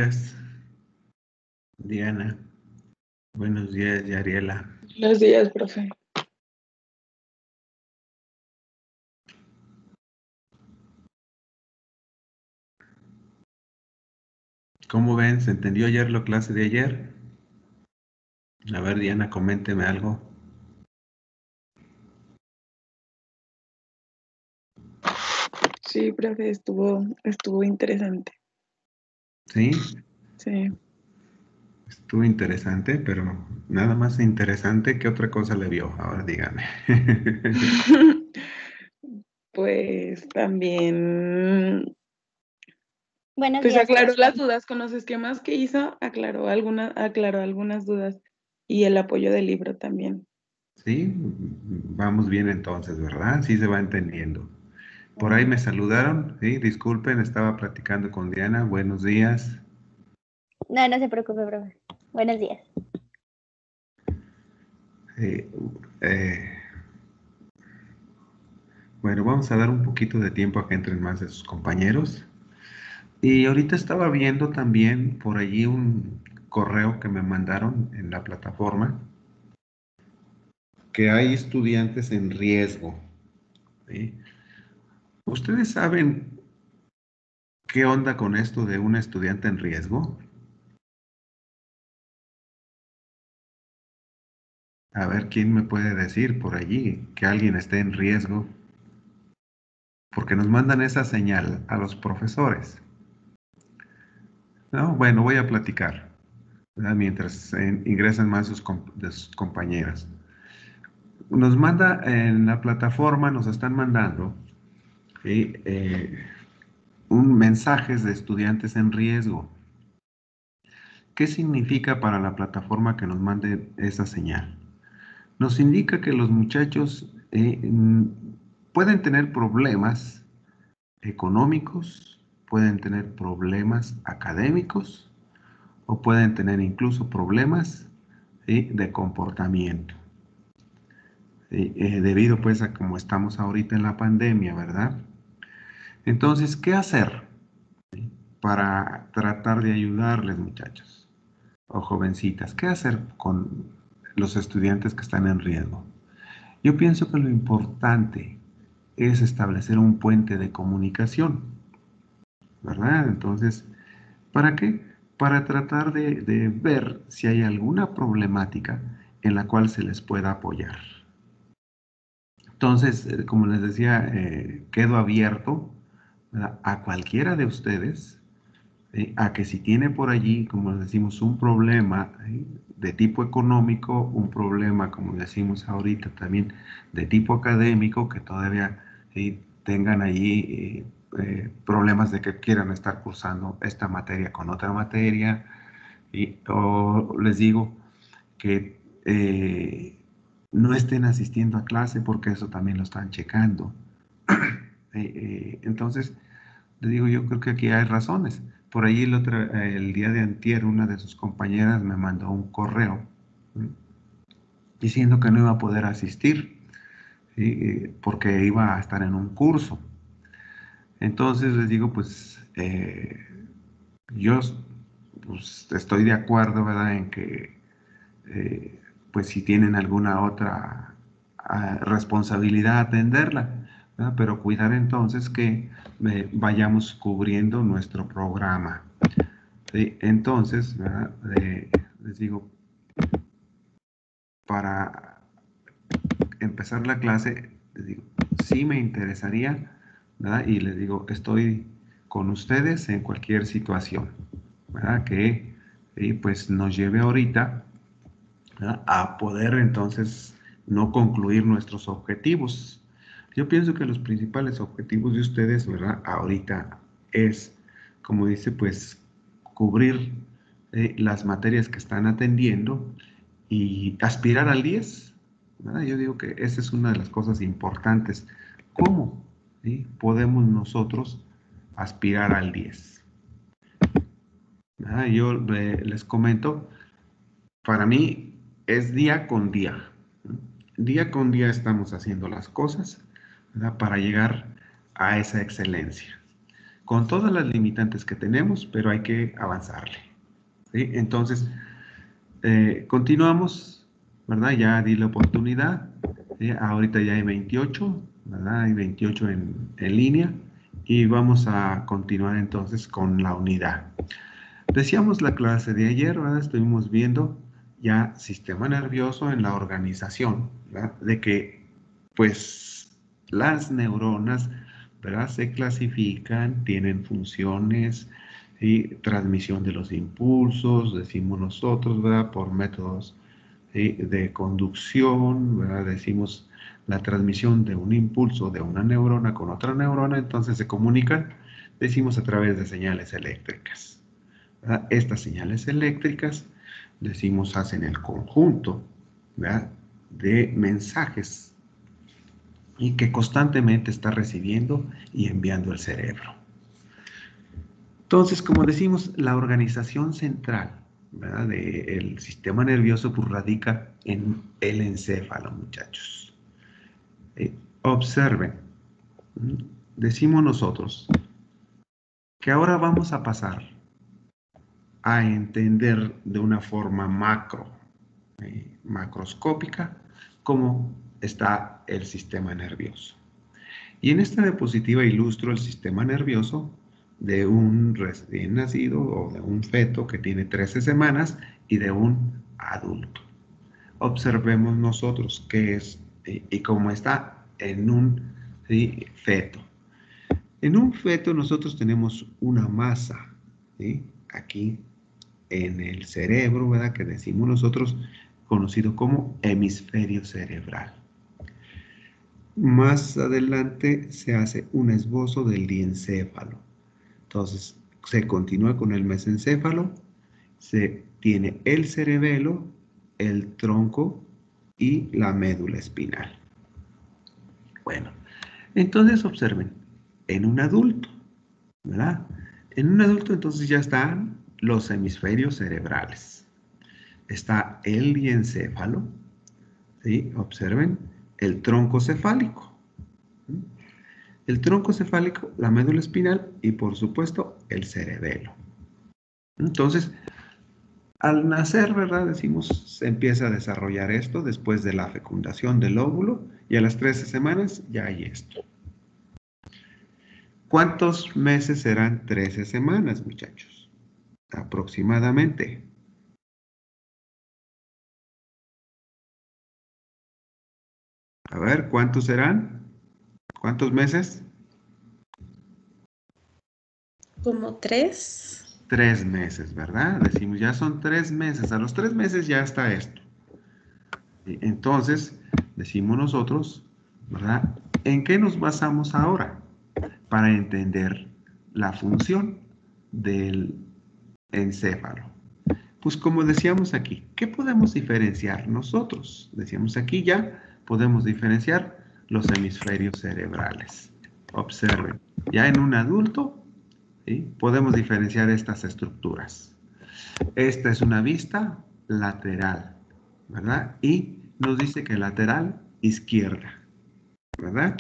días, Diana. Buenos días, Yariela. Buenos días, profe. ¿Cómo ven? ¿Se entendió ayer la clase de ayer? A ver, Diana, coménteme algo. Sí, profe, estuvo interesante. ¿Sí? Sí. Estuvo interesante, pero nada más interesante. ¿Qué otra cosa le vio? Ahora dígame. Pues también, Buenos pues días, aclaró profe. las dudas con los esquemas que hizo, aclaró algunas dudas y el apoyo del libro también. Sí, vamos bien entonces, ¿verdad? Sí se va entendiendo. Por ahí me saludaron, sí, disculpen, estaba platicando con Diana. Buenos días. No, no se preocupe, profe. Buenos días. Bueno, vamos a dar un poquito de tiempo a que entren más de sus compañeros. Y ahorita estaba viendo también por allí un correo que me mandaron en la plataforma, que hay estudiantes en riesgo. ¿Sí? ¿Ustedes saben qué onda con esto de un estudiante en riesgo? A ver, ¿quién me puede decir por allí que alguien esté en riesgo? Porque nos mandan esa señal a los profesores. No, bueno, voy a platicar, ¿verdad? Mientras ingresan más de sus compañeras. Nos manda en la plataforma, nos están mandando ¿sí? Un mensajes de estudiantes en riesgo. ¿Qué significa para la plataforma que nos mande esa señal? Nos indica que los muchachos pueden tener problemas económicos, pueden tener problemas académicos o pueden tener incluso problemas ¿sí? de comportamiento. Debido pues a cómo estamos ahorita en la pandemia, ¿verdad? Entonces, ¿qué hacer para tratar de ayudarles, muchachos o jovencitas? ¿Qué hacer con los estudiantes que están en riesgo? Yo pienso que lo importante es establecer un puente de comunicación, ¿verdad? Entonces, ¿para qué? Para tratar de ver si hay alguna problemática en la cual se les pueda apoyar. Entonces, como les decía, quedo abierto, ¿verdad? A cualquiera de ustedes, a que si tiene por allí, como decimos, un problema de tipo económico, un problema, como decimos ahorita también, de tipo académico, que todavía tengan allí problemas de que quieran estar cursando esta materia con otra materia, o les digo que no estén asistiendo a clase porque eso también lo están checando. Entonces, le digo, yo creo que aquí hay razones. Por ahí el día de antier, una de sus compañeras me mandó un correo diciendo que no iba a poder asistir porque iba a estar en un curso. Entonces les digo, pues yo pues, estoy de acuerdo, ¿verdad? En que pues si tienen alguna otra responsabilidad, atenderla, ¿verdad? Pero cuidar entonces que vayamos cubriendo nuestro programa. ¿Sí? Entonces, ¿verdad? Les digo, para empezar la clase, les digo, sí me interesaría, ¿verdad? Y les digo, estoy con ustedes en cualquier situación, ¿verdad? Que pues nos lleve ahorita, ¿verdad? A poder entonces no concluir nuestros objetivos. Yo pienso que los principales objetivos de ustedes, ¿verdad? Ahorita es, como dice, pues cubrir las materias que están atendiendo y aspirar al 10, ¿verdad? Yo digo que esa es una de las cosas importantes. ¿Cómo ¿sí? podemos nosotros aspirar al 10? ¿Verdad? Yo les comento, para mí es día con día. Día con día estamos haciendo las cosas, ¿verdad? Para llegar a esa excelencia. con todas las limitantes que tenemos, pero hay que avanzarle. ¿Sí? Entonces, continuamos, ¿verdad? Ya di la oportunidad. ¿Sí? Ahorita ya hay 28, ¿verdad? Hay 28 en línea. Y vamos a continuar entonces con la unidad. Decíamos la clase de ayer, ¿verdad? Estuvimos viendo ya sistema nervioso en la organización, ¿verdad? De que, pues, las neuronas, ¿verdad? Se clasifican, tienen funciones, ¿sí? Transmisión de los impulsos, decimos nosotros, ¿verdad? Por métodos, ¿sí? De conducción, ¿verdad? Decimos la transmisión de un impulso de una neurona con otra neurona, entonces se comunican, decimos a través de señales eléctricas. ¿Verdad? Estas señales eléctricas, decimos, hacen el conjunto, ¿verdad? De mensajes y que constantemente está recibiendo y enviando el cerebro. Entonces, como decimos, la organización central, ¿verdad? Del sistema nervioso pues, radica en el encéfalo, muchachos. Observen, decimos nosotros que ahora vamos a pasar a entender de una forma macroscópica, cómo está el sistema nervioso. Y en esta diapositiva ilustro el sistema nervioso de un recién nacido o de un feto que tiene 13 semanas y de un adulto. Observemos nosotros qué es y cómo está en un feto. En un feto nosotros tenemos una masa, ¿sí? Aquí en el cerebro, ¿verdad? Que decimos nosotros, conocido como hemisferio cerebral. Más adelante se hace un esbozo del diencéfalo. Entonces, se continúa con el mesencéfalo, se tiene el cerebelo, el tronco y la médula espinal. Bueno, entonces observen, en un adulto, ¿verdad? En un adulto entonces ya están los hemisferios cerebrales. Está el diencéfalo, ¿sí? Observen, el tronco cefálico. El tronco cefálico, la médula espinal y por supuesto el cerebelo. Entonces, al nacer, ¿verdad? Decimos, se empieza a desarrollar esto después de la fecundación del óvulo y a las 13 semanas ya hay esto. ¿Cuántos meses serán 13 semanas, muchachos? Aproximadamente. A ver, ¿cuántos serán? ¿Cuántos meses? Como 3. 3 meses, ¿verdad? Decimos, ya son 3 meses. A los 3 meses ya está esto. Entonces, decimos nosotros, ¿verdad? ¿En qué nos basamos ahora para entender la función del encéfalo? Pues como decíamos aquí, ¿qué podemos diferenciar nosotros? Decíamos aquí ya, podemos diferenciar los hemisferios cerebrales. Observen, ya en un adulto, ¿sí? Podemos diferenciar estas estructuras. Esta es una vista lateral, ¿verdad? Y nos dice que lateral izquierda, ¿verdad?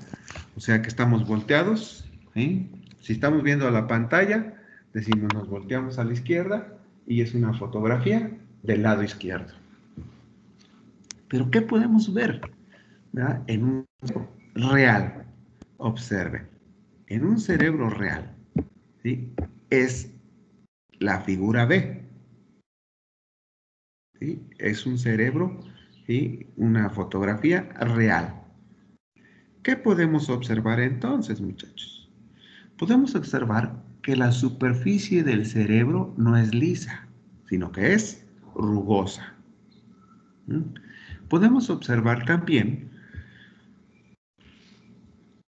O sea que estamos volteados, ¿sí? Si estamos viendo a la pantalla, decimos nos volteamos a la izquierda y es una fotografía del lado izquierdo. Pero ¿qué podemos ver? ¿Verdad? En un cerebro real, observen, en un cerebro real, ¿sí? Es la figura B, ¿sí? Es un cerebro, ¿sí? Una fotografía real. ¿Qué podemos observar entonces, muchachos? Podemos observar que la superficie del cerebro no es lisa, sino que es rugosa. Podemos observar también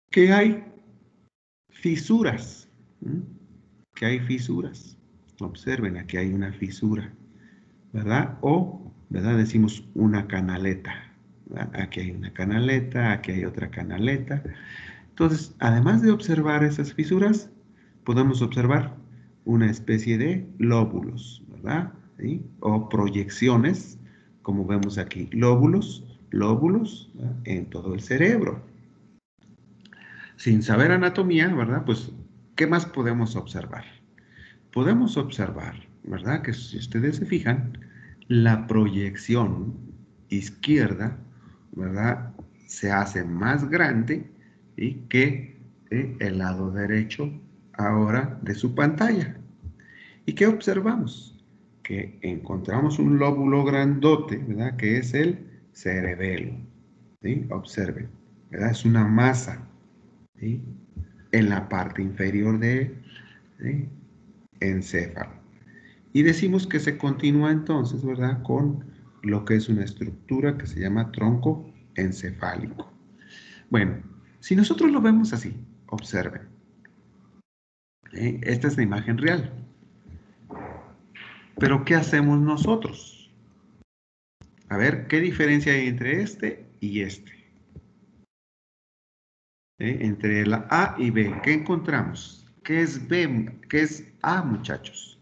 que hay fisuras, que hay fisuras. Observen, aquí hay una fisura, ¿verdad? O, ¿verdad? Decimos una canaleta, ¿verdad? Aquí hay una canaleta, aquí hay otra canaleta. Entonces, además de observar esas fisuras, podemos observar una especie de lóbulos, ¿verdad? ¿Sí? O proyecciones, como vemos aquí, lóbulos, ¿verdad? En todo el cerebro. Sin saber anatomía, ¿verdad? Pues ¿qué más podemos observar? Podemos observar, ¿verdad? Que si ustedes se fijan, la proyección izquierda, ¿verdad? Se hace más grande y que el lado derecho ahora de su pantalla. ¿Y qué observamos? Que encontramos un lóbulo grandote, ¿verdad? Que es el cerebelo. ¿Sí? Observen, ¿verdad? Es una masa, ¿sí? En la parte inferior de encéfalo. Y decimos que se continúa entonces, ¿verdad? Con lo que es una estructura que se llama tronco encefálico. Bueno, si nosotros lo vemos así, observen. Esta es la imagen real. Pero ¿qué hacemos nosotros? A ver, ¿qué diferencia hay entre este y este? Entre la A y B, ¿qué encontramos? ¿Qué es B? ¿Qué es A, muchachos?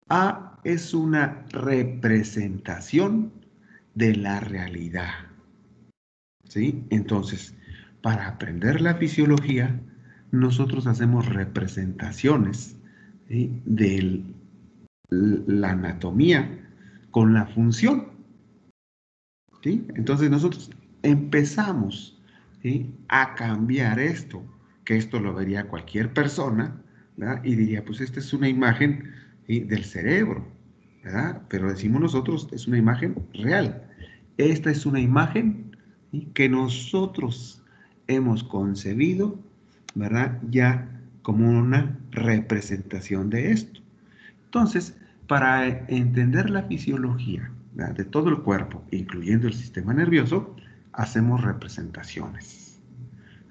A es una representación de la realidad. ¿Sí? Entonces, para aprender la fisiología, nosotros hacemos representaciones, ¿sí? De la anatomía con la función. ¿Sí? Entonces nosotros empezamos, ¿sí? A cambiar esto, que esto lo vería cualquier persona, ¿verdad? Y diría, pues esta es una imagen, ¿sí? Del cerebro, ¿verdad? Pero decimos nosotros, es una imagen real. Esta es una imagen, ¿sí? Que nosotros hemos concebido, ¿verdad? Ya como una representación de esto. Entonces, para entender la fisiología, ¿verdad? De todo el cuerpo, incluyendo el sistema nervioso, hacemos representaciones.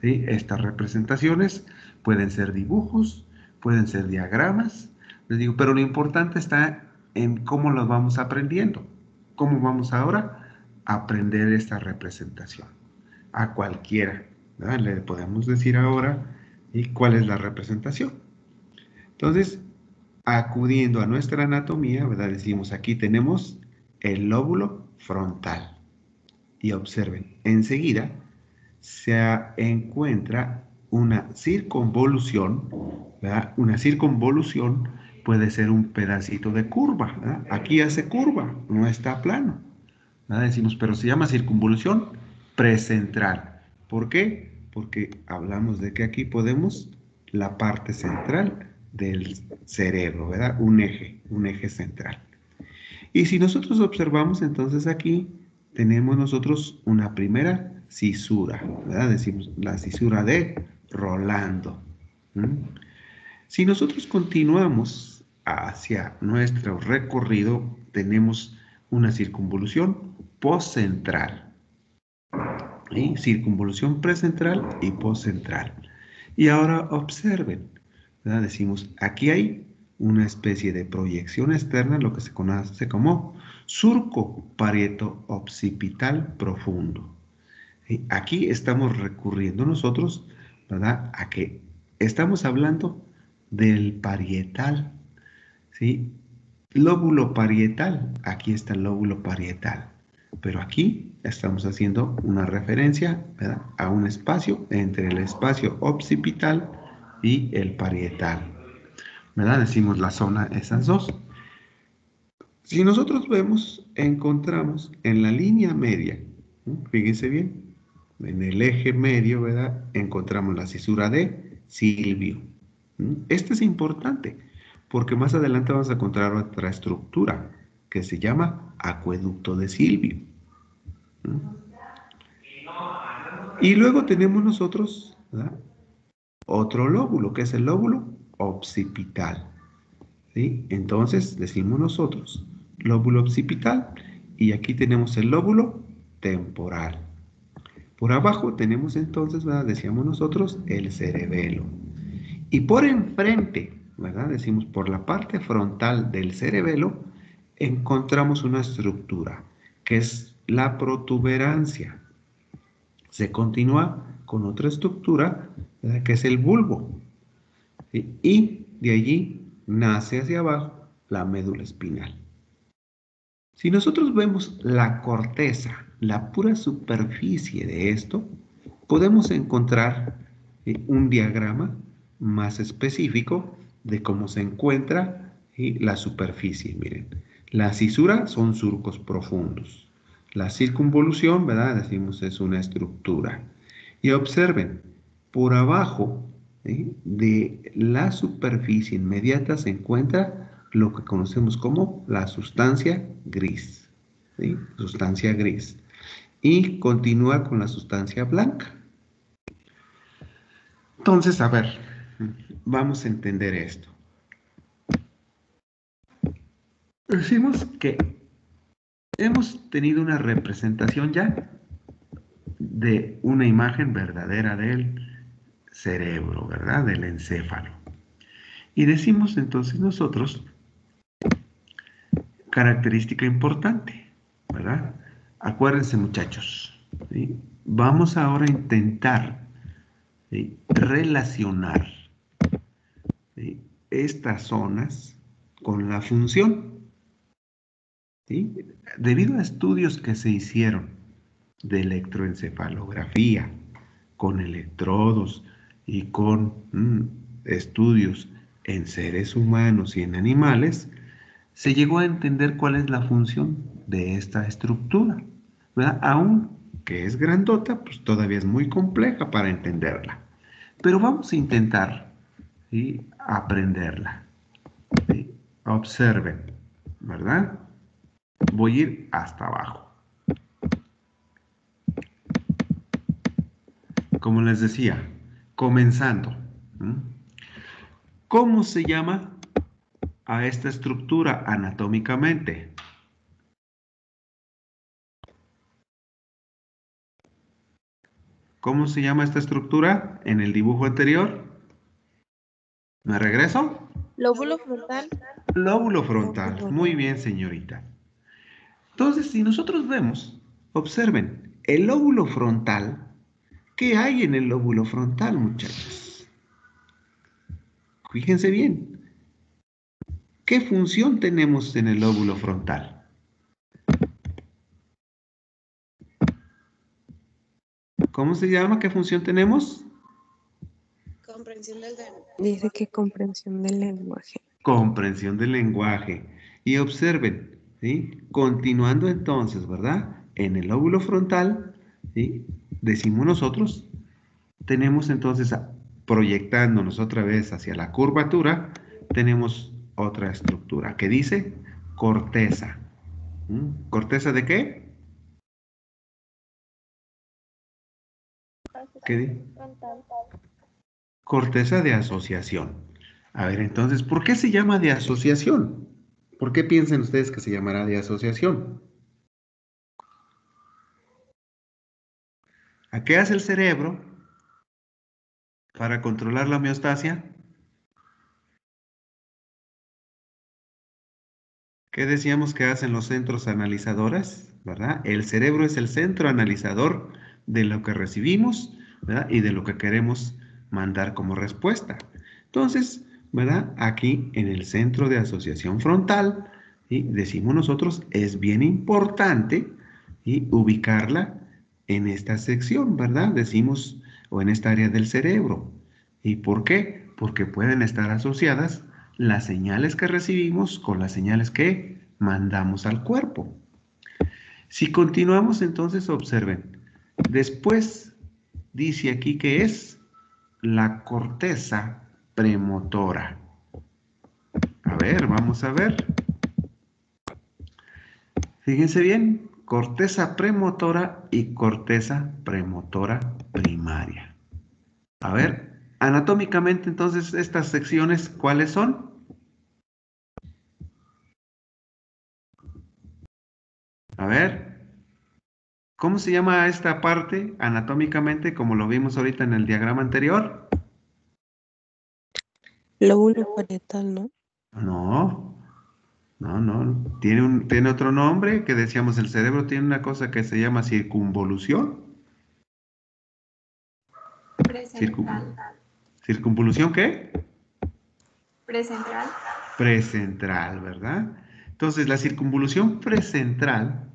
¿Sí? Estas representaciones pueden ser dibujos, pueden ser diagramas, les digo, pero lo importante está en cómo los vamos aprendiendo. ¿Cómo vamos ahora a aprender esta representación? A cualquiera, ¿verdad? Le podemos decir ahora, ¿y cuál es la representación? Entonces, acudiendo a nuestra anatomía, ¿verdad? Decimos, aquí tenemos el lóbulo frontal. Y observen, enseguida se encuentra una circunvolución, ¿verdad? Una circunvolución puede ser un pedacito de curva, ¿verdad? Aquí hace curva, no está plano, ¿verdad? Decimos, pero se llama circunvolución precentral. ¿Por qué? Porque hablamos de que aquí podemos la parte central del cerebro, ¿verdad? Un eje central. Y si nosotros observamos, entonces aquí tenemos nosotros una primera cisura, ¿verdad? Decimos la cisura de Rolando. Si nosotros continuamos hacia nuestro recorrido, tenemos una circunvolución postcentral. ¿Sí? Circunvolución precentral y postcentral. Y ahora observen, ¿verdad? Decimos, aquí hay una especie de proyección externa, lo que se conoce como surco parieto-occipital profundo. ¿Sí? Aquí estamos recurriendo nosotros, ¿verdad? A que estamos hablando del parietal, ¿sí? Lóbulo parietal, aquí está el lóbulo parietal, pero aquí estamos haciendo una referencia, ¿verdad? A un espacio entre el espacio occipital y el parietal, ¿verdad? Decimos la zona, esas dos. Si nosotros vemos, encontramos en la línea media, ¿no? Fíjense bien, en el eje medio, ¿verdad? Encontramos la cisura de Silvio. Este es importante porque más adelante vamos a encontrar otra estructura que se llama acueducto de Silvio. Y luego tenemos nosotros, ¿verdad? Otro lóbulo, que es el lóbulo occipital. ¿Sí? Entonces decimos nosotros lóbulo occipital y aquí tenemos el lóbulo temporal. Por abajo tenemos entonces, ¿verdad? Decíamos nosotros el cerebelo. Y por enfrente, ¿verdad? Decimos por la parte frontal del cerebelo encontramos una estructura que es la protuberancia. Se continúa con otra estructura, ¿verdad? Que es el bulbo. ¿Sí? Y de allí nace hacia abajo la médula espinal. Si nosotros vemos la corteza, la pura superficie de esto, podemos encontrar un diagrama más específico de cómo se encuentra la superficie. Miren, la cisura son surcos profundos. La circunvolución, ¿verdad? Decimos es una estructura. Y observen, por abajo de la superficie inmediata se encuentra lo que conocemos como la sustancia gris. ¿Sí? Sustancia gris. Y continúa con la sustancia blanca. Entonces, a ver, vamos a entender esto. Decimos que hemos tenido una representación ya de una imagen verdadera del cerebro, ¿verdad? Del encéfalo. Y decimos entonces nosotros, característica importante, ¿verdad? Acuérdense, muchachos, ¿sí? Vamos ahora a intentar, ¿sí?, relacionar, ¿sí?, estas zonas con la función, ¿sí? Debido a estudios que se hicieron de electroencefalografía con electrodos y con estudios en seres humanos y en animales, se llegó a entender cuál es la función de esta estructura, ¿verdad? Aunque es grandota, pues todavía es muy compleja para entenderla. Pero vamos a intentar, ¿sí?, aprenderla. ¿Sí? Observen, ¿verdad? Voy a ir hasta abajo. Como les decía, comenzando. ¿Cómo se llama a esta estructura anatómicamente? ¿Cómo se llama esta estructura en el dibujo anterior? ¿Me regreso? Lóbulo frontal. Lóbulo frontal. Muy bien, señorita. Entonces, si nosotros vemos, observen, el lóbulo frontal, ¿qué hay en el lóbulo frontal, muchachos? Fíjense bien. ¿Qué función tenemos en el lóbulo frontal? ¿Cómo se llama? ¿Qué función tenemos? Comprensión del lenguaje. Dice que comprensión del lenguaje. Comprensión del lenguaje. Y observen, ¿sí? Continuando entonces, ¿verdad? En el lóbulo frontal, ¿sí?, decimos nosotros, tenemos entonces, proyectándonos otra vez hacia la curvatura, tenemos otra estructura que dice corteza. ¿Corteza de qué? ¿Qué? Frontal. Corteza de asociación. A ver, entonces, ¿por qué se llama de asociación? ¿Por qué piensan ustedes que se llamará de asociación? ¿A qué hace el cerebro para controlar la homeostasia? ¿Qué decíamos que hacen los centros analizadores? ¿Verdad? El cerebro es el centro analizador de lo que recibimos, ¿verdad?, y de lo que queremos mandar como respuesta. Entonces, ¿verdad?, aquí en el centro de asociación frontal, ¿sí?, decimos nosotros, es bien importante, ¿sí?, ubicarla en esta sección, ¿verdad? Decimos, o en esta área del cerebro. ¿Y por qué? Porque pueden estar asociadas las señales que recibimos con las señales que mandamos al cuerpo. Si continuamos, entonces observen. Después dice aquí que es la corteza premotora. A ver, vamos a ver. Fíjense bien, corteza premotora y corteza premotora primaria. A ver, anatómicamente entonces estas secciones, ¿cuáles son? A ver, ¿cómo se llama esta parte anatómicamente como lo vimos ahorita en el diagrama anterior? Lóbulo parietal, ¿no? No. Tiene otro nombre que decíamos, el cerebro tiene una cosa que se llama circunvolución. Precentral. ¿Circunvolución qué? Precentral. Precentral, ¿verdad? Entonces, la circunvolución precentral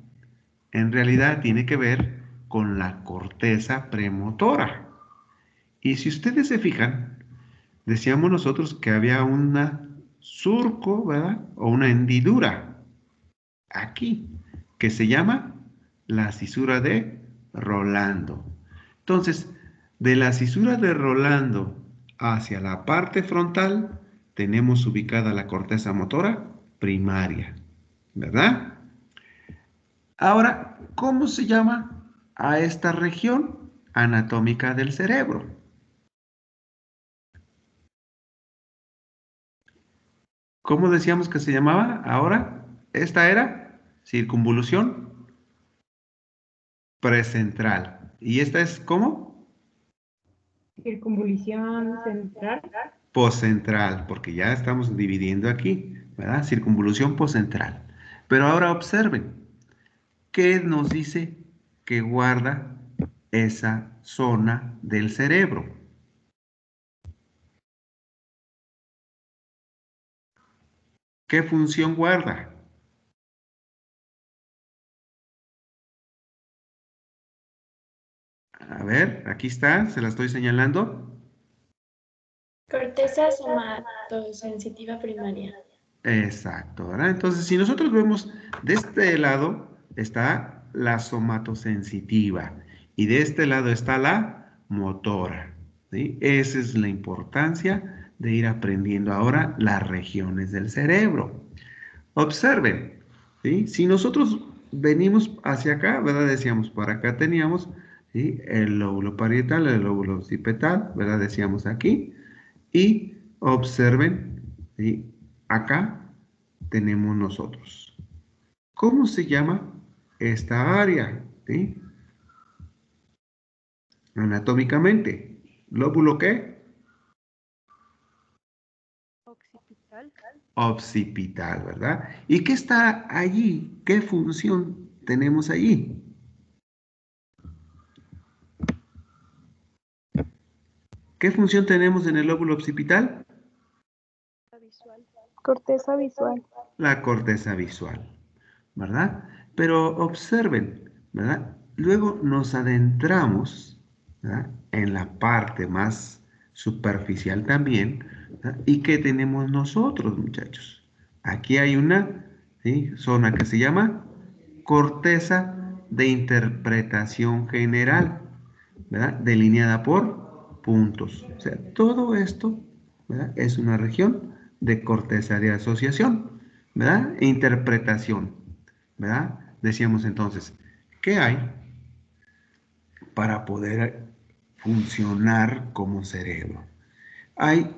en realidad tiene que ver con la corteza premotora. Y si ustedes se fijan, decíamos nosotros que había un surco, ¿verdad? O una hendidura aquí, que se llama la cisura de Rolando. Entonces, de la cisura de Rolando hacia la parte frontal, tenemos ubicada la corteza motora primaria, ¿verdad? Ahora, ¿cómo se llama a esta región anatómica del cerebro? ¿Cómo decíamos que se llamaba ahora? Esta era circunvolución precentral. ¿Y esta es cómo? Circunvolución central. Poscentral, porque ya estamos dividiendo aquí, ¿verdad? Circunvolución poscentral. Pero ahora observen, ¿qué nos dice que guarda esa zona del cerebro? ¿Qué función guarda? A ver, aquí está, se la estoy señalando. Corteza somatosensitiva primaria. Exacto, ¿verdad? Entonces, si nosotros vemos de este lado está la somatosensitiva y de este lado está la motora, ¿sí? Esa es la importancia de ir aprendiendo ahora las regiones del cerebro. Observen, ¿sí? Si nosotros venimos hacia acá, ¿verdad? Decíamos, por acá teníamos, ¿sí? El lóbulo parietal, el lóbulo occipital, ¿verdad? Decíamos aquí. Y observen, ¿sí? Acá tenemos nosotros. ¿Cómo se llama esta área? ¿Sí? Anatómicamente. ¿Lóbulo qué? Occipital. Occipital, ¿verdad? ¿Y qué está allí? ¿Qué función tenemos allí? ¿Qué función tenemos en el lóbulo occipital? Visual. Corteza visual. La corteza visual, ¿verdad? Pero observen, ¿verdad? Luego nos adentramos, ¿verdad? En la parte más superficial también, ¿verdad? ¿Y qué tenemos nosotros, muchachos? Aquí hay una, ¿sí? Zona que se llama corteza de interpretación general, ¿verdad? Delineada por puntos. O sea, todo esto, ¿verdad? Es una región de corteza de asociación, ¿verdad? E interpretación, ¿verdad? Decíamos entonces, ¿qué hay para poder funcionar como cerebro? Hay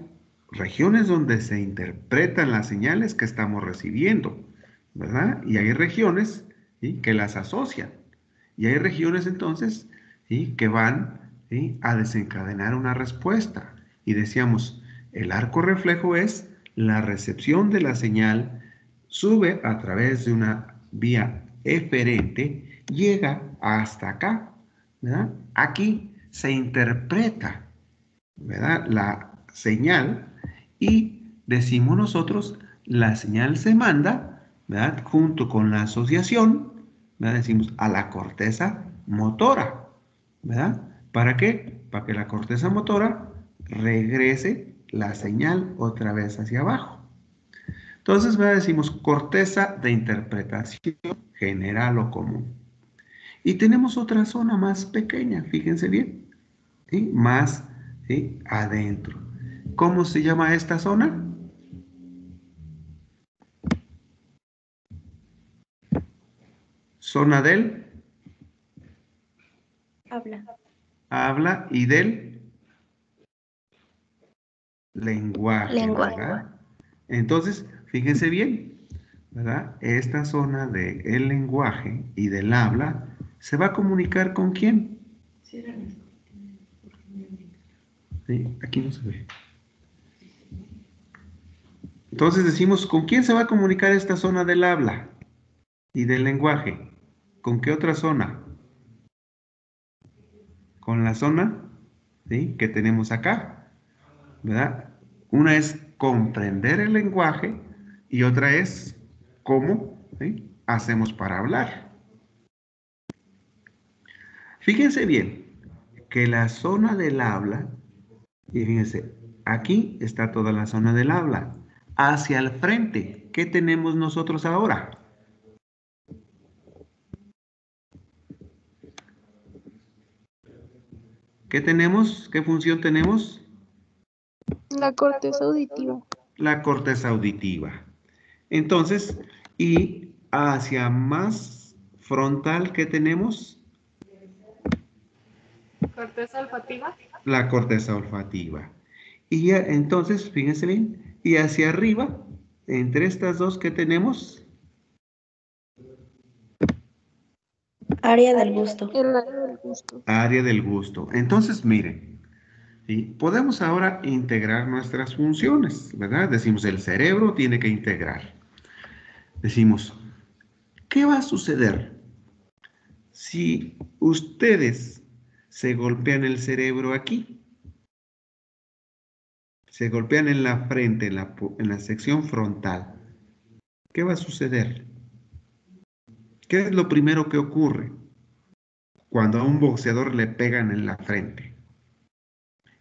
regiones donde se interpretan las señales que estamos recibiendo, ¿verdad? Y hay regiones, ¿sí? Que las asocian. Y hay regiones entonces, ¿sí? Que van, ¿sí? A desencadenar una respuesta. Y decíamos, el arco reflejo es la recepción de la señal, sube a través de una vía eferente, llega hasta acá, ¿verdad? Aquí se interpreta, ¿verdad? La señal y decimos nosotros, la señal se manda, ¿verdad? Junto con la asociación, ¿verdad? Decimos a la corteza motora, ¿verdad? ¿Para qué? Para que la corteza motora regrese la señal otra vez hacia abajo. Entonces, ¿verdad? Decimos corteza de interpretación general o común. Y tenemos otra zona más pequeña, fíjense bien, ¿sí? Más, ¿sí? Adentro. ¿Cómo se llama esta zona? Zona del Habla. habla y del lenguaje, ¿verdad? Entonces, fíjense bien, ¿verdad? Esta zona del lenguaje y del habla se va a comunicar con quién. Sí, aquí no se ve. Entonces decimos, ¿con quién se va a comunicar esta zona del habla y del lenguaje? ¿Con qué otra zona? Con la zona, ¿sí? Que tenemos acá, ¿verdad? Una es comprender el lenguaje y otra es cómo, ¿sí? Hacemos para hablar. Fíjense bien que la zona del habla, y fíjense, aquí está toda la zona del habla. Hacia el frente, ¿qué tenemos nosotros ahora? ¿Qué tenemos? ¿Qué función tenemos? La corteza auditiva. La corteza auditiva. Entonces, y hacia más frontal, ¿qué tenemos? Corteza olfativa. La corteza olfativa. Y ya, entonces, fíjense bien, y hacia arriba, entre estas dos, ¿qué tenemos? Área del gusto. El área del gusto. Área del gusto. Entonces, miren, ¿sí? Podemos ahora integrar nuestras funciones, ¿verdad? Decimos, el cerebro tiene que integrar. Decimos, ¿qué va a suceder si ustedes se golpean el cerebro aquí? Se golpean en la frente, en la sección frontal. ¿Qué va a suceder? ¿Qué es lo primero que ocurre cuando a un boxeador le pegan en la frente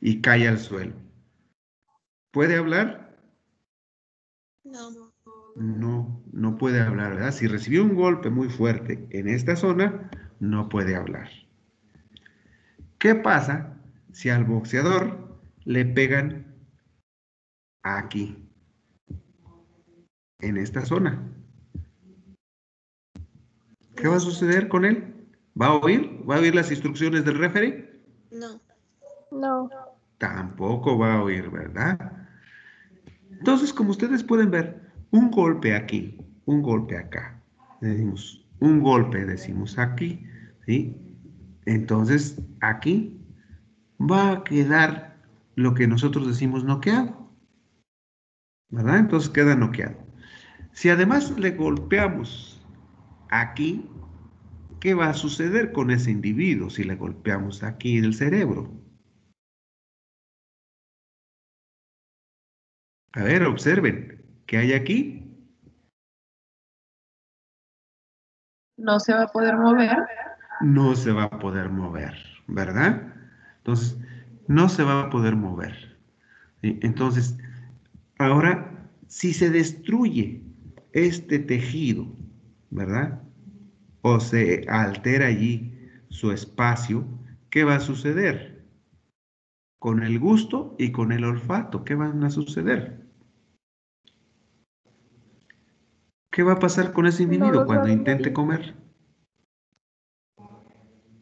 y cae al suelo? ¿Puede hablar? No. No, no puede hablar, ¿verdad? Si recibió un golpe muy fuerte en esta zona, no puede hablar. ¿Qué pasa si al boxeador le pegan aquí, en esta zona? ¿Qué va a suceder con él? ¿Va a oír? ¿Va a oír las instrucciones del referee? No. No. Tampoco va a oír, ¿verdad? Entonces, como ustedes pueden ver, un golpe aquí, un golpe acá. Decimos, un golpe, decimos aquí, ¿sí? Entonces, aquí va a quedar lo que nosotros decimos noqueado, ¿verdad? Entonces queda noqueado. Si además le golpeamos aquí, ¿qué va a suceder con ese individuo si le golpeamos aquí el cerebro? A ver, observen, ¿qué hay aquí? No se va a poder mover. No se va a poder mover, ¿verdad? Entonces, no se va a poder mover. ¿Sí? Entonces, ahora, si se destruye este tejido, ¿verdad? O se altera allí su espacio, ¿qué va a suceder? Con el gusto y con el olfato, ¿qué van a suceder? ¿Qué va a pasar con ese No individuo los va a cuando intente sentir. comer?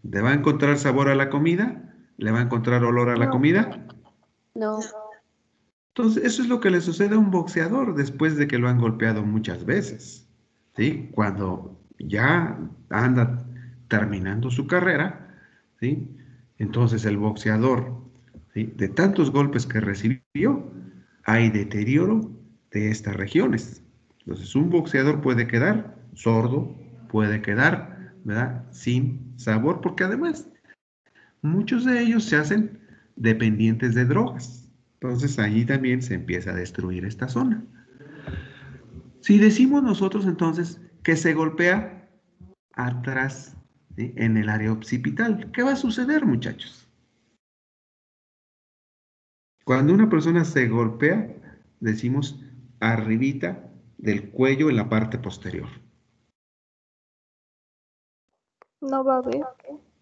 ¿Le va a encontrar sabor a la comida? ¿Le va a encontrar olor a la No. comida? No. Entonces, eso es lo que le sucede a un boxeador después de que lo han golpeado muchas veces, ¿sí? Cuando ya anda terminando su carrera, ¿sí? Entonces el boxeador, ¿sí? De tantos golpes que recibió, hay deterioro de estas regiones. Entonces, un boxeador puede quedar sordo, puede quedar, ¿verdad? Sin sabor, porque además muchos de ellos se hacen dependientes de drogas. Entonces allí también se empieza a destruir esta zona. Si decimos nosotros entonces que se golpea atrás, ¿sí? En el área occipital, ¿qué va a suceder, muchachos? Cuando una persona se golpea, decimos arribita del cuello en la parte posterior. No va a ver.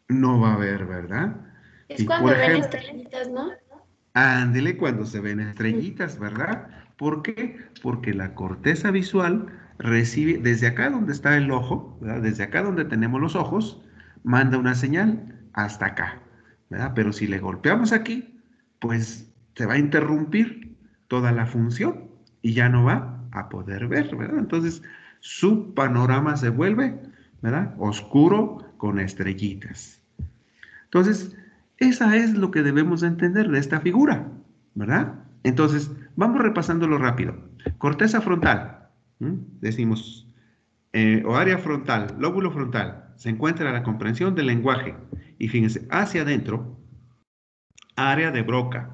No va a haber, ¿verdad? Es Y por cuando ven ejemplo, estrellitas, ¿no? ándele cuando se ven estrellitas, ¿verdad? ¿Por qué? Porque la corteza visual recibe, desde acá donde está el ojo, ¿verdad? Desde acá donde tenemos los ojos, manda una señal hasta acá, ¿verdad? Pero si le golpeamos aquí, pues se va a interrumpir toda la función y ya no va a poder ver, ¿verdad? Entonces, su panorama se vuelve, ¿verdad? Oscuro con estrellitas. Entonces, esa es lo que debemos entender de esta figura, ¿verdad? Entonces, vamos repasándolo rápido. Corteza frontal, decimos, o área frontal, lóbulo frontal, se encuentra la comprensión del lenguaje. Y fíjense, hacia adentro, área de Broca,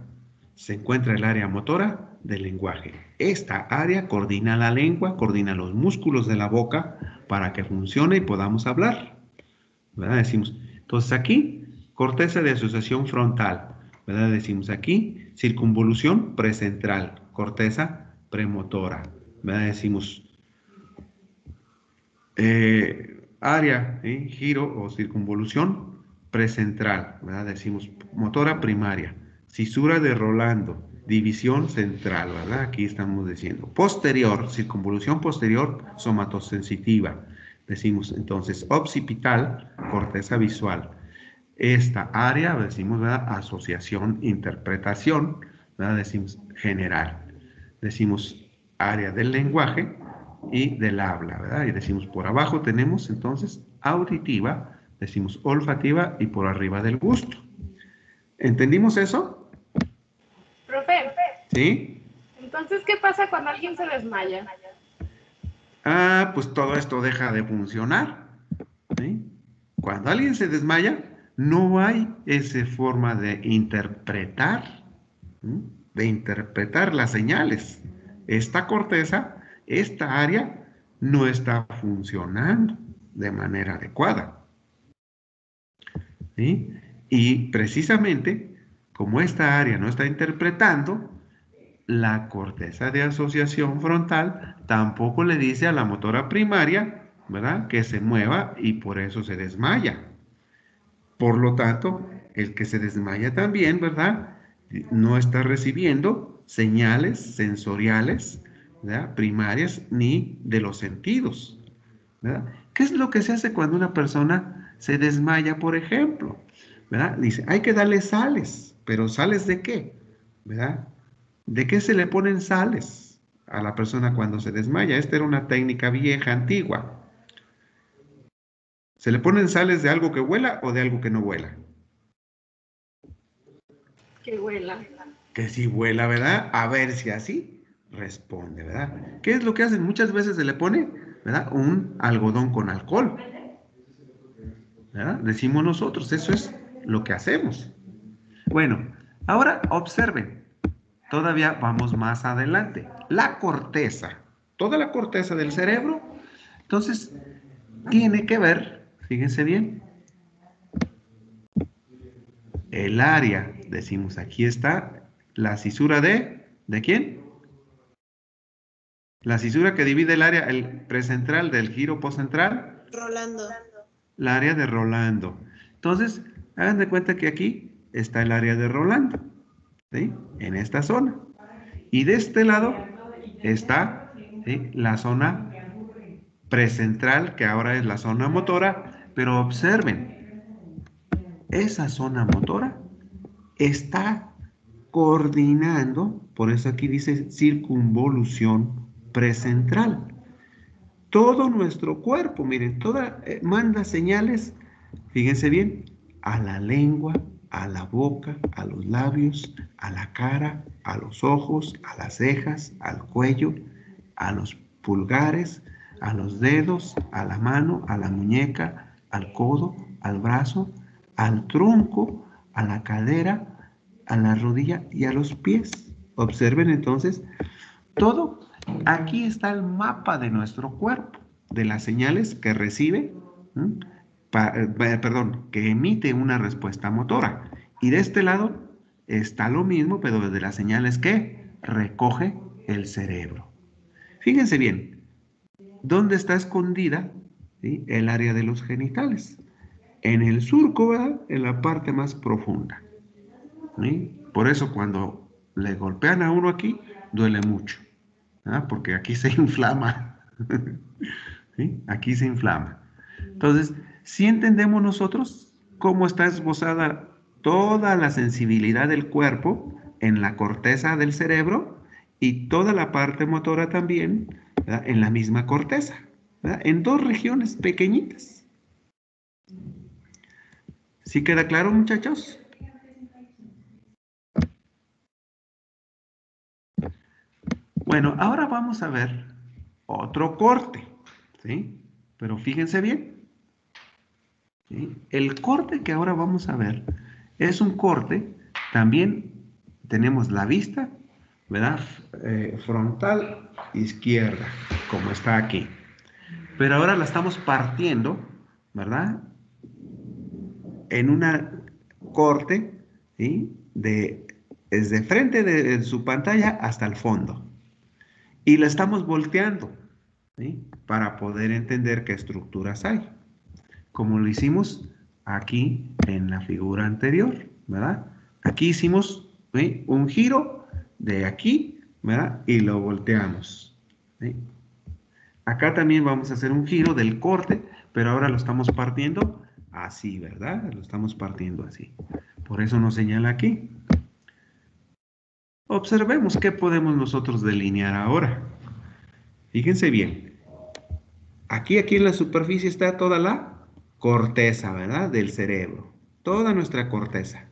se encuentra el área motora del lenguaje. Esta área coordina la lengua, coordina los músculos de la boca para que funcione y podamos hablar, ¿verdad? Decimos, Entonces aquí, corteza de asociación frontal, ¿verdad? Decimos aquí, circunvolución precentral, corteza premotora, ¿verdad? Decimos área, giro o circunvolución precentral, ¿verdad? Decimos motora primaria, cisura de Rolando, división central, ¿verdad? Aquí estamos diciendo. Posterior, circunvolución posterior somatosensitiva. Decimos entonces occipital, corteza visual. Esta área, decimos, ¿verdad? Asociación, interpretación, ¿verdad? Decimos general. Decimos área del lenguaje y del habla, ¿verdad? Y decimos por abajo tenemos entonces auditiva, decimos olfativa y por arriba del gusto. ¿Entendimos eso? Profe, ¿Sí? entonces, ¿qué pasa cuando alguien se desmaya? Ah, pues todo esto deja de funcionar, ¿sí? Cuando alguien se desmaya, no hay esa forma de interpretar, ¿sí? De interpretar las señales. Esta corteza, esta área, no está funcionando de manera adecuada, ¿sí? Y precisamente, como esta área no está interpretando, la corteza de asociación frontal tampoco le dice a la motora primaria, ¿verdad?, que se mueva y por eso se desmaya. Por lo tanto, el que se desmaya también, ¿verdad?, no está recibiendo señales sensoriales, ¿verdad?, primarias ni de los sentidos, ¿verdad? ¿Qué es lo que se hace cuando una persona se desmaya, por ejemplo? ¿Verdad? Dice, hay que darle sales, pero ¿sales de qué? ¿Verdad? ¿De qué se le ponen sales a la persona cuando se desmaya? Esta era una técnica vieja, antigua. ¿Se le ponen sales de algo que huela o de algo que no huela? Que huela. Que sí huela, ¿verdad? A ver si así responde, ¿verdad? ¿Qué es lo que hacen? Muchas veces se le pone, ¿verdad?, un algodón con alcohol, ¿verdad? Decimos nosotros, eso es lo que hacemos. Bueno, ahora observen, todavía vamos más adelante. La corteza, toda la corteza del cerebro, entonces, tiene que ver, fíjense bien, el área, decimos, aquí está la cisura ¿de quién? La cisura que divide el área, el precentral del giro postcentral. Rolando. La área de Rolando. Entonces, hagan de cuenta que aquí está el área de Rolando, ¿sí?, en esta zona. Y de este lado está, ¿sí?, la zona precentral, que ahora es la zona motora, pero observen, esa zona motora está coordinando, por eso aquí dice circunvolución precentral. Todo nuestro cuerpo, miren, manda señales, fíjense bien, a la lengua, a la boca, a los labios, a la cara, a los ojos, a las cejas, al cuello, a los pulgares, a los dedos, a la mano, a la muñeca, al codo, al brazo, al tronco, a la cadera, a la rodilla y a los pies. Observen entonces todo. Aquí está el mapa de nuestro cuerpo, de las señales que recibe, que emite una respuesta motora. Y de este lado está lo mismo, pero de las señales que recoge el cerebro. Fíjense bien, ¿dónde está escondida, ¿sí?, el área de los genitales? En el surco, ¿verdad?, en la parte más profunda, ¿sí? Por eso cuando le golpean a uno aquí, duele mucho, ¿verdad?, porque aquí se inflama. ¿Sí? Aquí se inflama. Entonces, si entendemos nosotros cómo está esbozada toda la sensibilidad del cuerpo en la corteza del cerebro y toda la parte motora también, ¿verdad?, en la misma corteza, ¿verdad?, en dos regiones pequeñitas. ¿Sí queda claro, muchachos? Bueno, ahora vamos a ver otro corte, ¿sí? Pero fíjense bien, ¿sí? El corte que ahora vamos a ver es un corte, también tenemos la vista, ¿verdad?, frontal izquierda, como está aquí. Pero ahora la estamos partiendo, ¿verdad?, en una corte, ¿sí? Desde frente de su pantalla hasta el fondo. Y la estamos volteando, ¿sí? Para poder entender qué estructuras hay. Como lo hicimos aquí en la figura anterior, ¿verdad? Aquí hicimos, ¿sí? Un giro de aquí, ¿verdad? Y lo volteamos, ¿sí? Acá también vamos a hacer un giro del corte, pero ahora lo estamos partiendo así, ¿verdad? Lo estamos partiendo así. Por eso nos señala aquí. Observemos qué podemos nosotros delinear ahora. Fíjense bien. Aquí en la superficie está toda la corteza, ¿verdad? Del cerebro. Toda nuestra corteza.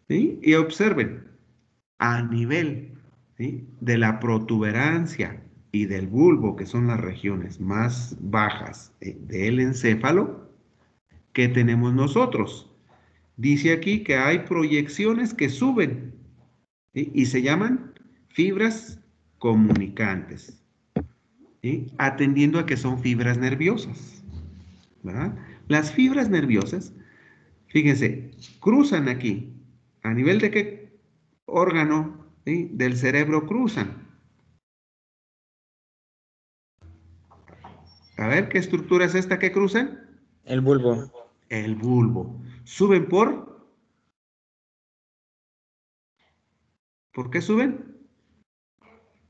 ¿Sí? Y observen, a nivel, ¿sí? De la protuberancia y del bulbo, que son las regiones más bajas del encéfalo, ¿qué tenemos nosotros? Dice aquí que hay proyecciones que suben, ¿sí? Y se llaman fibras comunicantes, ¿sí? Atendiendo a que son fibras nerviosas, ¿verdad? Las fibras nerviosas, fíjense, cruzan aquí. ¿A nivel de qué órgano, ¿sí? Del cerebro cruzan? A ver, ¿qué estructura es esta que cruzan? El bulbo. El bulbo. ¿Suben ¿por qué suben?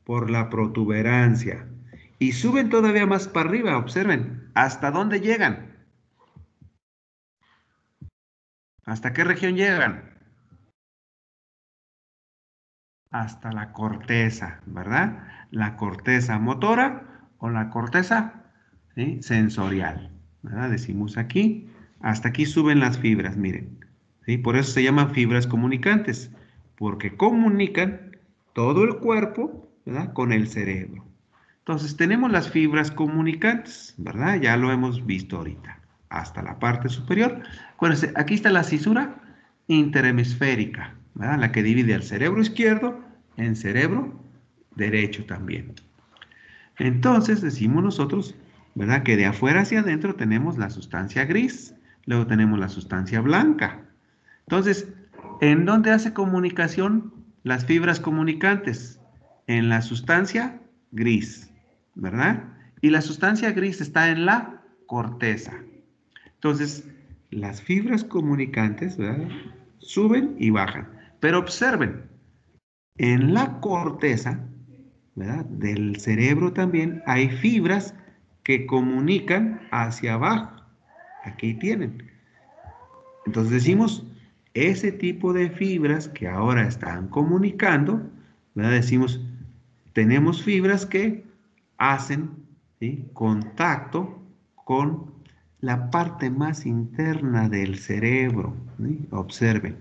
Por la protuberancia. Y suben todavía más para arriba, observen. ¿Hasta dónde llegan? ¿Hasta qué región llegan? Hasta la corteza, ¿verdad? La corteza motora o la corteza, ¿sí? Sensorial, ¿verdad? Decimos aquí, hasta aquí suben las fibras, miren, ¿sí? Por eso se llaman fibras comunicantes, porque comunican todo el cuerpo, ¿verdad? Con el cerebro. Entonces tenemos las fibras comunicantes, ¿verdad? Ya lo hemos visto ahorita, hasta la parte superior. Acuérdense, aquí está la cisura interhemisférica, ¿verdad? La que divide el cerebro izquierdo en cerebro derecho también. Entonces decimos nosotros, ¿verdad? Que de afuera hacia adentro tenemos la sustancia gris, luego tenemos la sustancia blanca. Entonces, ¿en dónde hace comunicación las fibras comunicantes? En la sustancia gris, ¿verdad? Y la sustancia gris está en la corteza. Entonces, las fibras comunicantes, ¿verdad? Suben y bajan. Pero observen, en la corteza, ¿verdad? Del cerebro también hay fibras que comunican hacia abajo. Aquí tienen. Entonces decimos, ese tipo de fibras que ahora están comunicando, ¿verdad? Decimos, tenemos fibras que hacen, ¿sí? Contacto con la parte más interna del cerebro, ¿sí? Observen.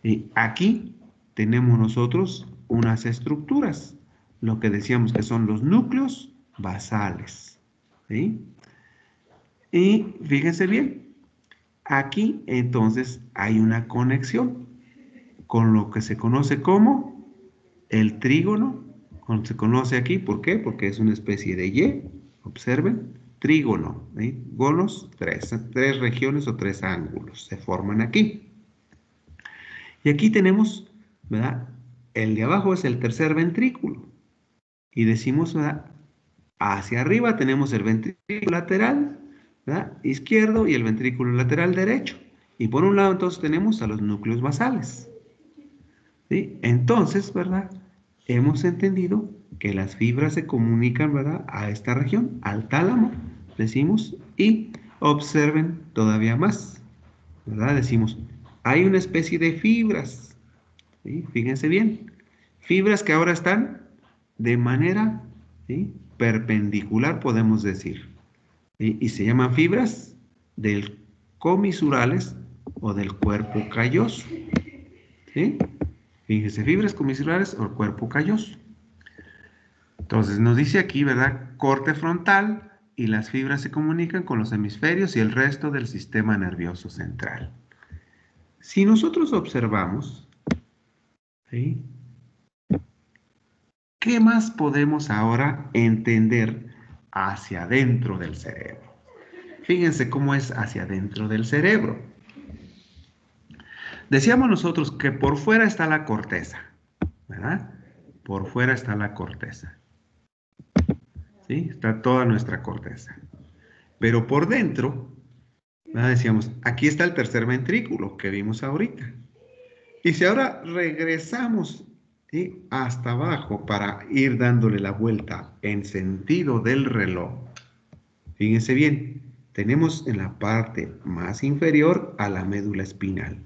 Y aquí tenemos nosotros unas estructuras, lo que decíamos que son los núcleos basales, ¿sí? Y fíjense bien, aquí entonces hay una conexión con lo que se conoce como el trígono, se conoce aquí, ¿por qué? Porque es una especie de Y, observen, trígono, ¿sí? Gonos, tres regiones o tres ángulos se forman aquí. Y aquí tenemos, ¿verdad? El de abajo es el tercer ventrículo. Y decimos, ¿verdad? Hacia arriba tenemos el ventrículo lateral, ¿verdad? Izquierdo y el ventrículo lateral derecho. Y por un lado entonces tenemos a los núcleos basales, ¿sí? Entonces, ¿verdad? Hemos entendido que las fibras se comunican, ¿verdad? A esta región, al tálamo, decimos, y observen todavía más, ¿verdad? Decimos, hay una especie de fibras, ¿sí? Fíjense bien, fibras que ahora están de manera, ¿sí? Perpendicular, podemos decir, ¿sí? Y se llaman fibras del comisurales o del cuerpo calloso, ¿sí? Fíjense, fibras comisurales o el cuerpo calloso. Entonces nos dice aquí, ¿verdad? Corte frontal y las fibras se comunican con los hemisferios y el resto del sistema nervioso central. Si nosotros observamos, ¿sí? ¿Qué más podemos ahora entender hacia adentro del cerebro? fíjense cómo es hacia adentro del cerebro. Decíamos nosotros que por fuera está la corteza, ¿verdad? Por fuera está la corteza. ¿Sí? Está toda nuestra corteza. Pero por dentro, ¿verdad? Decíamos, aquí está el tercer ventrículo que vimos ahorita. Y si ahora regresamos, ¿sí?, hasta abajo para ir dándole la vuelta en sentido del reloj, fíjense bien, tenemos en la parte más inferior a la médula espinal.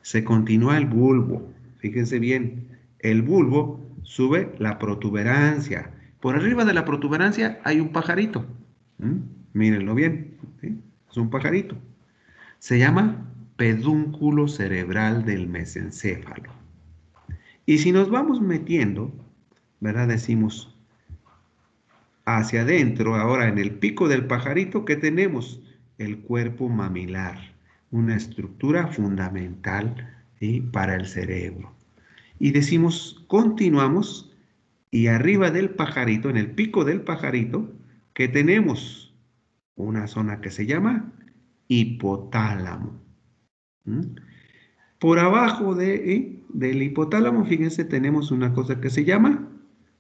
Se continúa el bulbo. Fíjense bien, el bulbo sube la protuberancia. Por arriba de la protuberancia hay un pajarito. Mírenlo bien, ¿sí? Es un pajarito. Se llama pedúnculo cerebral del mesencéfalo. Y si nos vamos metiendo, ¿verdad? Decimos hacia adentro, ahora en el pico del pajarito, ¿qué tenemos? El cuerpo mamilar, una estructura fundamental, ¿sí?, para el cerebro. Y decimos, continuamos, y arriba del pajarito, en el pico del pajarito, ¿qué tenemos? Una zona que se llama hipotálamo. Por abajo del hipotálamo, fíjense, tenemos una cosa que se llama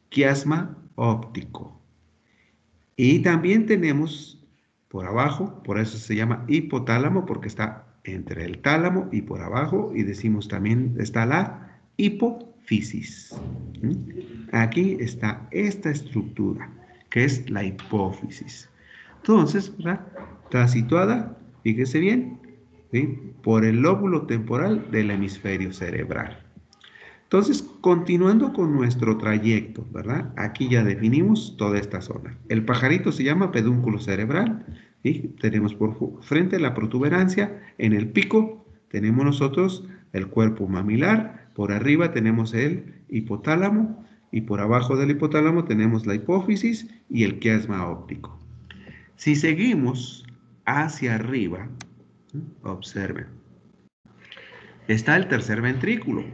quiasma óptico. Y también tenemos por abajo, por eso se llama hipotálamo, porque está entre el tálamo y por abajo, y decimos también está la hipófisis. Aquí está esta estructura, que es la hipófisis. Entonces, ¿verdad?, está situada, fíjese bien, ¿sí?, por el lóbulo temporal del hemisferio cerebral. Entonces, continuando con nuestro trayecto, ¿verdad? Aquí ya definimos toda esta zona. El pajarito se llama pedúnculo cerebral, ¿sí? Tenemos por frente la protuberancia, en el pico tenemos nosotros el cuerpo mamilar, por arriba tenemos el hipotálamo y por abajo del hipotálamo tenemos la hipófisis y el quiasma óptico. Si seguimos hacia arriba, observen, está el tercer ventrículo.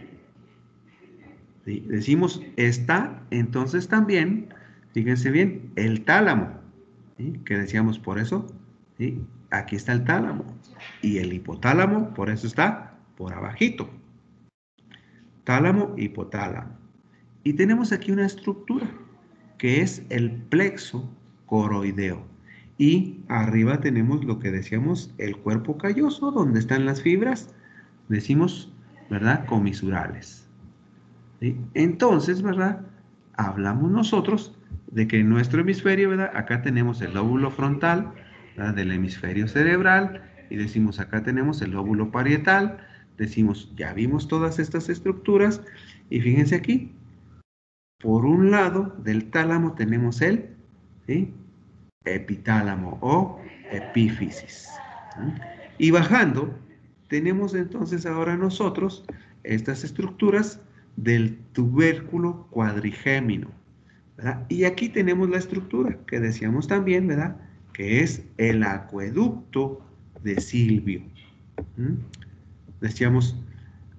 ¿Sí? Decimos está, entonces también, fíjense bien, el tálamo, ¿sí?, que decíamos por eso, ¿sí?, aquí está el tálamo, y el hipotálamo, por eso está por abajito. Tálamo, hipotálamo. Y tenemos aquí una estructura, que es el plexo coroideo. Y arriba tenemos lo que decíamos, el cuerpo calloso, donde están las fibras, decimos, ¿verdad?, comisurales. ¿Sí? Entonces, ¿verdad?, hablamos nosotros de que en nuestro hemisferio, ¿verdad?, acá tenemos el lóbulo frontal, ¿verdad?, del hemisferio cerebral, y decimos acá tenemos el lóbulo parietal, decimos ya vimos todas estas estructuras, y fíjense aquí, por un lado del tálamo tenemos el, ¿sí?, epitálamo o epífisis. ¿Sí? Y bajando, tenemos entonces ahora nosotros estas estructuras del tubérculo cuadrigémino, ¿verdad? Y aquí tenemos la estructura que decíamos también, ¿verdad?, que es el acueducto de Silvio. Decíamos,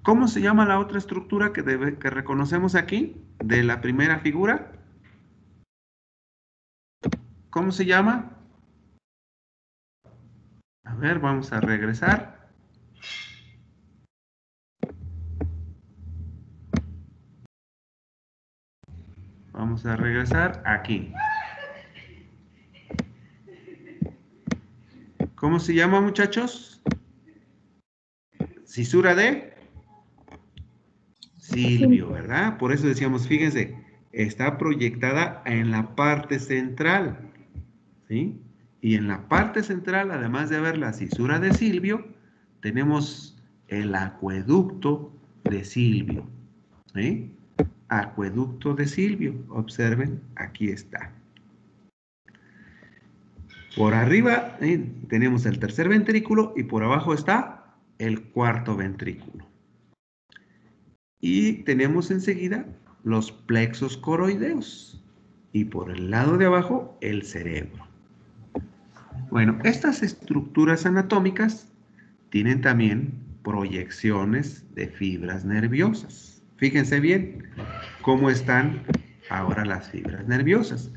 ¿cómo se llama la otra estructura que reconocemos aquí de la primera figura? ¿Cómo se llama? A ver, vamos a regresar. Vamos a regresar aquí. ¿Cómo se llama, muchachos? Cisura de Silvio, ¿verdad? Por eso decíamos, fíjense, está proyectada en la parte central, ¿sí? Y en la parte central, además de haber la cisura de Silvio, tenemos el acueducto de Silvio, ¿sí? Acueducto de Silvio, observen, aquí está. Por arriba tenemos el tercer ventrículo y por abajo está el cuarto ventrículo. Y tenemos enseguida los plexos coroideos y por el lado de abajo el cerebro. Bueno, estas estructuras anatómicas tienen también proyecciones de fibras nerviosas. Fíjense bien cómo están ahora las fibras nerviosas.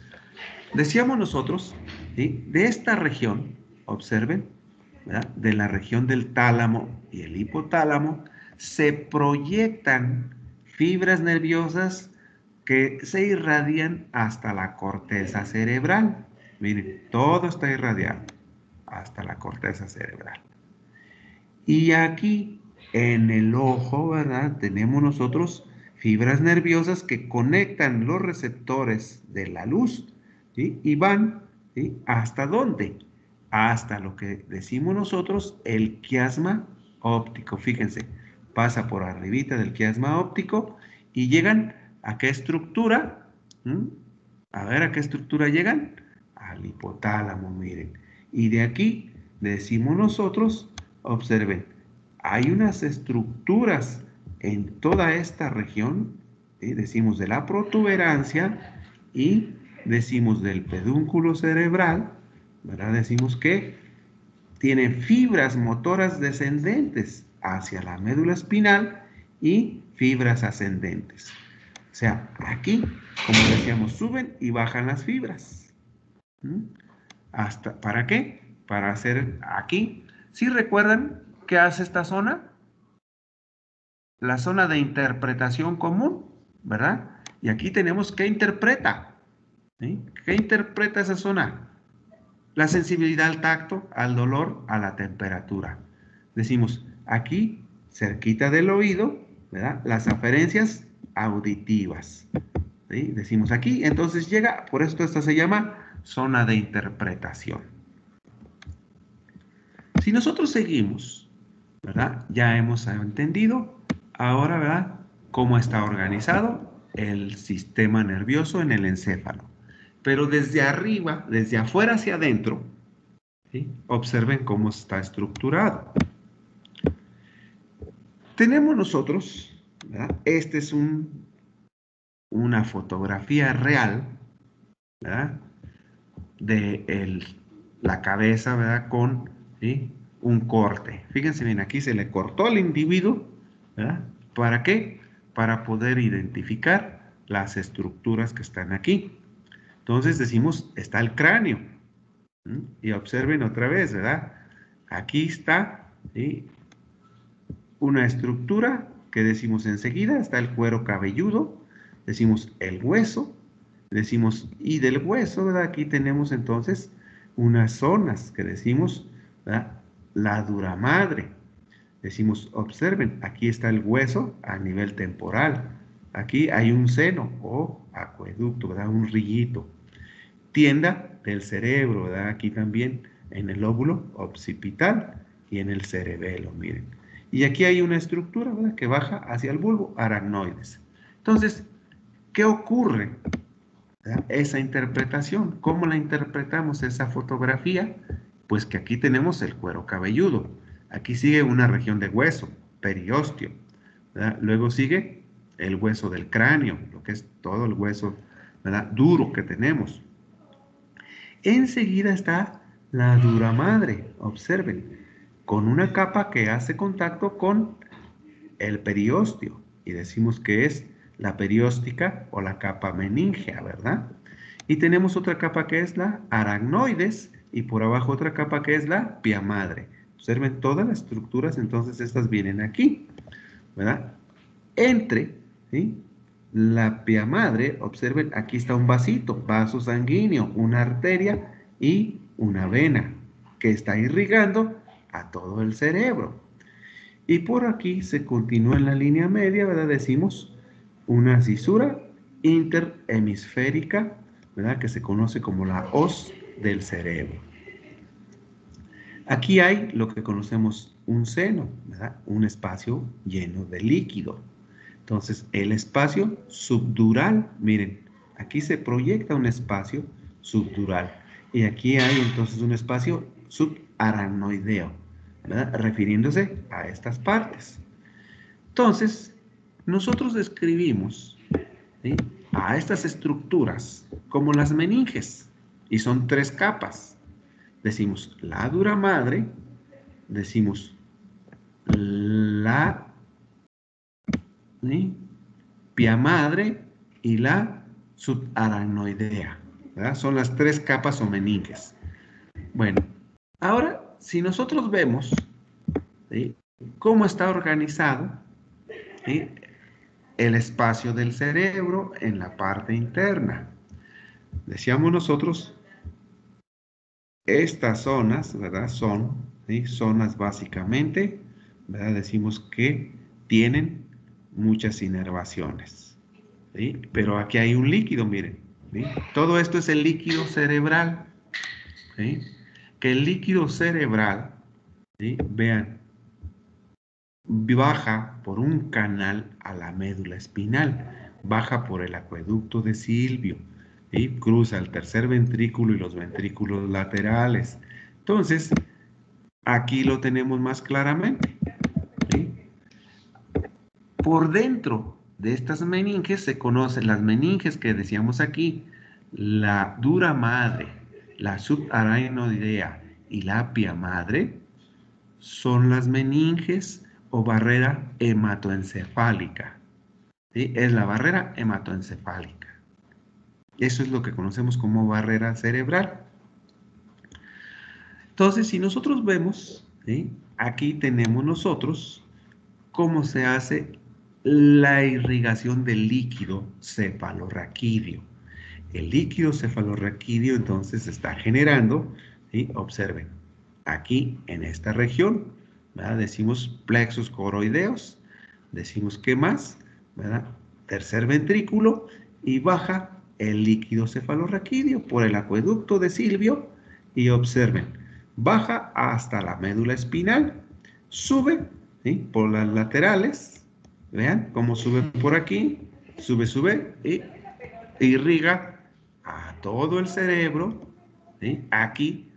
Decíamos nosotros, ¿sí?, de esta región, observen, ¿verdad? De la región del tálamo y el hipotálamo se proyectan fibras nerviosas que se irradian hasta la corteza cerebral. Miren, todo está irradiado hasta la corteza cerebral. Y aquí en el ojo, ¿verdad? Tenemos nosotros fibras nerviosas que conectan los receptores de la luz, ¿sí? Y van, ¿sí? ¿Hasta dónde? Hasta lo que decimos nosotros el quiasma óptico. Fíjense, pasa por arribita del quiasma óptico y llegan ¿a qué estructura? A ver, ¿a qué estructura llegan? Al hipotálamo, miren. Y de aquí decimos nosotros, observen, hay unas estructuras en toda esta región, ¿sí? Decimos de la protuberancia y decimos del pedúnculo cerebral, ¿verdad? Decimos que tiene fibras motoras descendentes hacia la médula espinal y fibras ascendentes. O sea, aquí, como decíamos, suben y bajan las fibras. ¿Para qué? Para hacer aquí. ¿Sí recuerdan qué hace esta zona? La zona de interpretación común, ¿verdad? Y aquí tenemos qué interpreta. ¿Sí? ¿Qué interpreta esa zona? La sensibilidad al tacto, al dolor, a la temperatura. Decimos, aquí, cerquita del oído, ¿verdad? Las aferencias auditivas. ¿Sí? Decimos aquí, entonces llega, por esto esta se llama zona de interpretación. Si nosotros seguimos, ¿verdad? Ya hemos entendido ahora, ¿verdad? Cómo está organizado el sistema nervioso en el encéfalo. Pero desde arriba, desde afuera hacia adentro, ¿sí? Observen cómo está estructurado. Tenemos nosotros, ¿verdad? Este es una fotografía real, ¿verdad? De la cabeza, ¿verdad? Con, ¿sí? Un corte. Fíjense bien, aquí se le cortó al individuo, ¿verdad? ¿Para qué? Para poder identificar las estructuras que están aquí. Entonces decimos, está el cráneo. Y observen otra vez, ¿verdad? Aquí está, ¿sí? Una estructura que decimos enseguida, está el cuero cabelludo, decimos el hueso, decimos, y del hueso, ¿verdad? Aquí tenemos entonces unas zonas que decimos, ¿verdad? La dura madre. Decimos, observen, aquí está el hueso a nivel temporal. Aquí hay un seno o acueducto, ¿verdad? Un rillito. Tienda del cerebro, ¿verdad? Aquí también en el lóbulo occipital y en el cerebelo, miren. Y aquí hay una estructura, ¿verdad? Que baja hacia el bulbo, aracnoides. Entonces, ¿qué ocurre? ¿Verdad? Esa interpretación, ¿cómo la interpretamos esa fotografía? Pues que aquí tenemos el cuero cabelludo. Aquí sigue una región de hueso, periósteo, ¿verdad? Luego sigue el hueso del cráneo, lo que es todo el hueso, ¿verdad? Duro que tenemos. Enseguida está la dura madre, observen, con una capa que hace contacto con el periósteo y decimos que es la perióstica o la capa meningea, ¿verdad? Y tenemos otra capa que es la aracnoides y por abajo otra capa que es la pia madre. Observen todas las estructuras, entonces estas vienen aquí, ¿verdad? Entre, ¿sí? La pia madre, observen, aquí está un vasito, vaso sanguíneo, una arteria y una vena que está irrigando a todo el cerebro. Y por aquí se continúa en la línea media, ¿verdad? Decimos una cisura interhemisférica, ¿verdad? Que se conoce como la hoz del cerebro. Aquí hay lo que conocemos un seno, ¿verdad? Un espacio lleno de líquido. Entonces, el espacio subdural, miren, aquí se proyecta un espacio subdural. Y aquí hay entonces un espacio subaracnoideo, ¿verdad? Refiriéndose a estas partes. Entonces, nosotros describimos, ¿sí? A estas estructuras como las meninges. Y son 3 capas. Decimos la dura madre, decimos la pia madre y la subaracnoidea, ¿verdad? Son las 3 capas o meninges. Bueno, Ahora, si nosotros vemos, ¿sí?, cómo está organizado, ¿sí?, el espacio del cerebro en la parte interna. Decíamos nosotros, estas zonas, ¿verdad?, son, ¿sí?, zonas básicamente, ¿verdad?, decimos que tienen muchas inervaciones, ¿sí? Pero aquí hay un líquido, miren, ¿sí? Todo esto es el líquido cerebral, ¿sí? Que el líquido cerebral, ¿sí?, vean, baja por un canal a la médula espinal, baja por el acueducto de Silvio, ¿sí?, cruza el tercer ventrículo y los ventrículos laterales. Entonces, aquí lo tenemos más claramente, ¿sí? Por dentro de estas meninges se conocen las meninges que decíamos aquí, la dura madre, la subarachnoidea y la pia madre, son las meninges o barrera hematoencefálica, ¿sí? Es la barrera hematoencefálica. Eso es lo que conocemos como barrera cerebral. Entonces, si nosotros vemos, ¿sí?, aquí tenemos nosotros cómo se hace la irrigación del líquido cefalorraquídeo. El líquido cefalorraquídeo entonces se está generando, ¿sí? Observen, aquí en esta región, ¿verdad?, decimos plexos coroideos, decimos ¿qué más?, ¿verdad?, tercer ventrículo, y baja el líquido cefalorraquídeo por el acueducto de Silvio, y observen, baja hasta la médula espinal, sube, ¿sí?, por las laterales, vean cómo sube por aquí, sube, y irriga a todo el cerebro, ¿sí? Aquí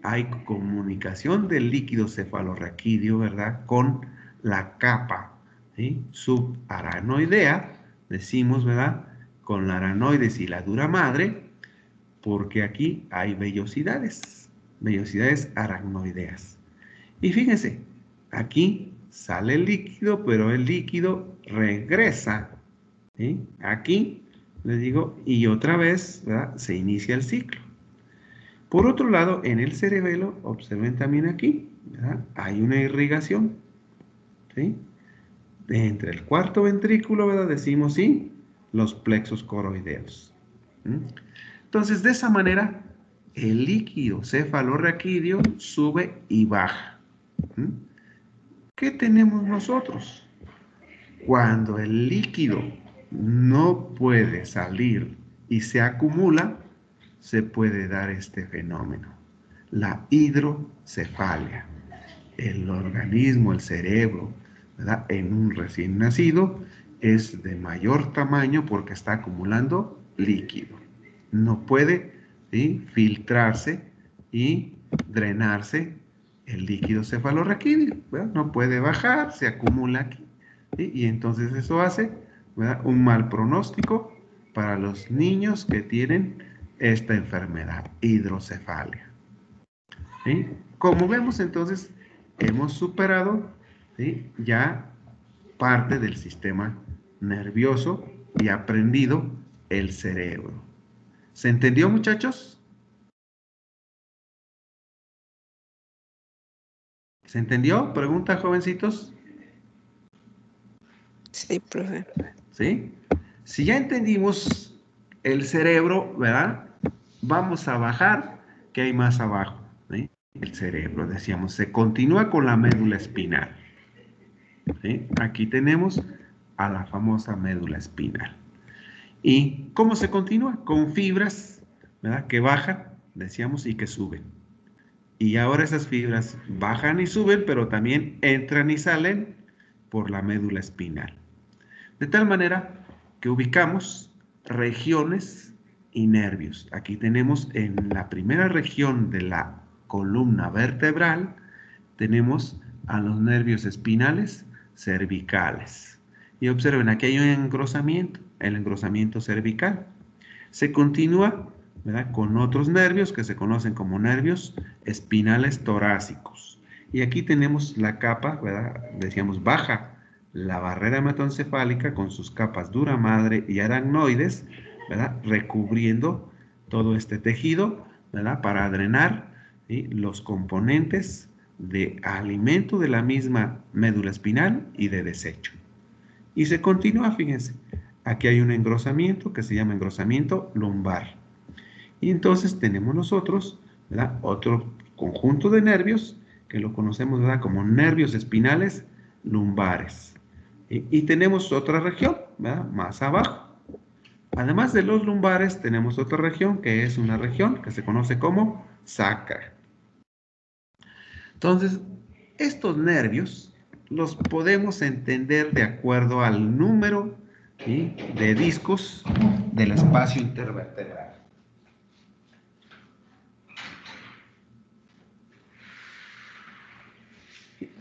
hay comunicación del líquido cefalorraquídeo, ¿verdad?, con la capa, ¿sí?, subarachnoidea, decimos, ¿verdad?, con la aranoides y la dura madre, porque aquí hay vellosidades aracnoideas. Y fíjense, aquí sale el líquido, pero el líquido regresa, ¿sí?, aquí, les digo, y otra vez, ¿verdad?, se inicia el ciclo. Por otro lado, en el cerebelo, observen también aquí, ¿verdad?, hay una irrigación, ¿sí?, entre el cuarto ventrículo, ¿verdad?, decimos, sí, los plexos coroideos. Entonces, de esa manera, el líquido cefalorraquídeo sube y baja. ¿Qué tenemos nosotros? Cuando el líquido no puede salir y se acumula, se puede dar este fenómeno, la hidrocefalia. El organismo, el cerebro, ¿verdad?, en un recién nacido es de mayor tamaño porque está acumulando líquido. No puede, ¿sí?, filtrarse y drenarse el líquido cefalorraquídeo, ¿verdad? No puede bajar, se acumula aquí, ¿sí?, y entonces eso hace, ¿verdad?, un mal pronóstico para los niños que tienen esta enfermedad, hidrocefalia, ¿sí? Como vemos, entonces, hemos superado, ¿sí?, ya parte del sistema nervioso y aprendido el cerebro. ¿Se entendió, muchachos? ¿Se entendió? Pregunta, jovencitos. Sí, profe. ¿Sí? Si ya entendimos el cerebro, ¿verdad?, vamos a bajar, ¿qué hay más abajo? ¿Sí? El cerebro, decíamos, se continúa con la médula espinal, ¿sí? Aquí tenemos a la famosa médula espinal. ¿Y cómo se continúa? Con fibras, ¿verdad?, que bajan, decíamos, y que suben. Y ahora esas fibras bajan y suben, pero también entran y salen por la médula espinal. De tal manera que ubicamos regiones y nervios. Aquí tenemos en la primera región de la columna vertebral, tenemos a los nervios espinales cervicales. Y observen, aquí hay un engrosamiento, el engrosamiento cervical. Se continúa, ¿verdad?, con otros nervios que se conocen como nervios espinales torácicos. Y aquí tenemos la capa, ¿verdad?, decíamos, baja la barrera hematoencefálica con sus capas dura madre y aracnoides, ¿verdad?, recubriendo todo este tejido, ¿verdad?, para drenar, ¿sí? Los componentes de alimento de la misma médula espinal y de desecho. Y se continúa, fíjense. Aquí hay un engrosamiento que se llama engrosamiento lumbar. Y entonces tenemos nosotros, ¿verdad?, otro conjunto de nervios que lo conocemos, ¿verdad?, como nervios espinales lumbares. Y tenemos otra región, ¿verdad?, más abajo. Además de los lumbares, tenemos otra región que es una región que se conoce como sacra. Entonces, estos nervios los podemos entender de acuerdo al número, ¿sí?, de discos del espacio intervertebral.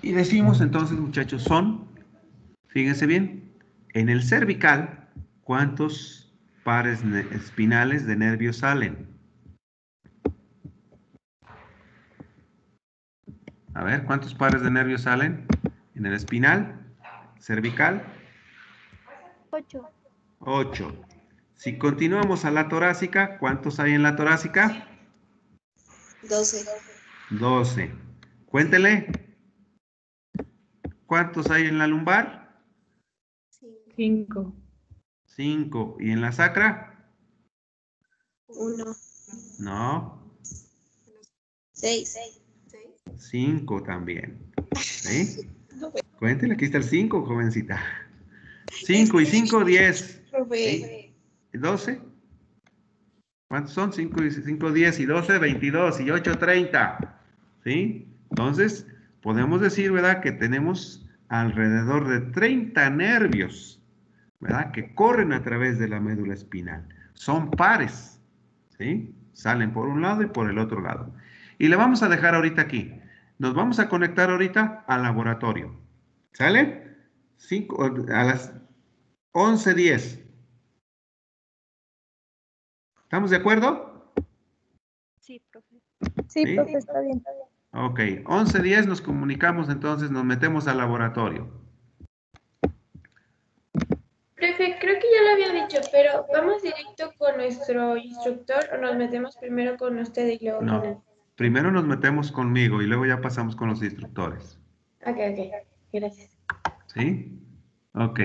Y decimos entonces, muchachos, son, fíjense bien, en el cervical, ¿cuántos pares espinales de nervios salen? A ver, ¿cuántos pares de nervios salen en el espinal cervical? 8. 8. Si continuamos a la torácica, ¿cuántos hay en la torácica? 12. 12. Cuéntele. ¿Cuántos hay en la lumbar? 5. 5. ¿Y en la sacra? 1. No. 6. 5 también. ¿Sí? Cuéntele, aquí está el 5, jovencita. 5 y 5, 10. Profe. ¿Y 12? ¿Cuántos son? 5 y 5, 10 y 12, 22 y 8, 30. ¿Sí? Entonces, podemos decir, ¿verdad?, que tenemos alrededor de 30 nervios, ¿verdad?, que corren a través de la médula espinal. Son pares, ¿sí? Salen por un lado y por el otro lado. Y le vamos a dejar ahorita aquí. Nos vamos a conectar ahorita al laboratorio. ¿Sale? A las 11:10. ¿Estamos de acuerdo? Sí, profe. Sí, ¿Sí? profe, está bien. Ok, 11:10 nos comunicamos, entonces nos metemos al laboratorio. Profe, creo que ya lo había dicho, pero ¿vamos directo con nuestro instructor o nos metemos primero con usted y luego con él? No, primero nos metemos conmigo y luego ya pasamos con los instructores. Ok, gracias. ¿Sí? Ok.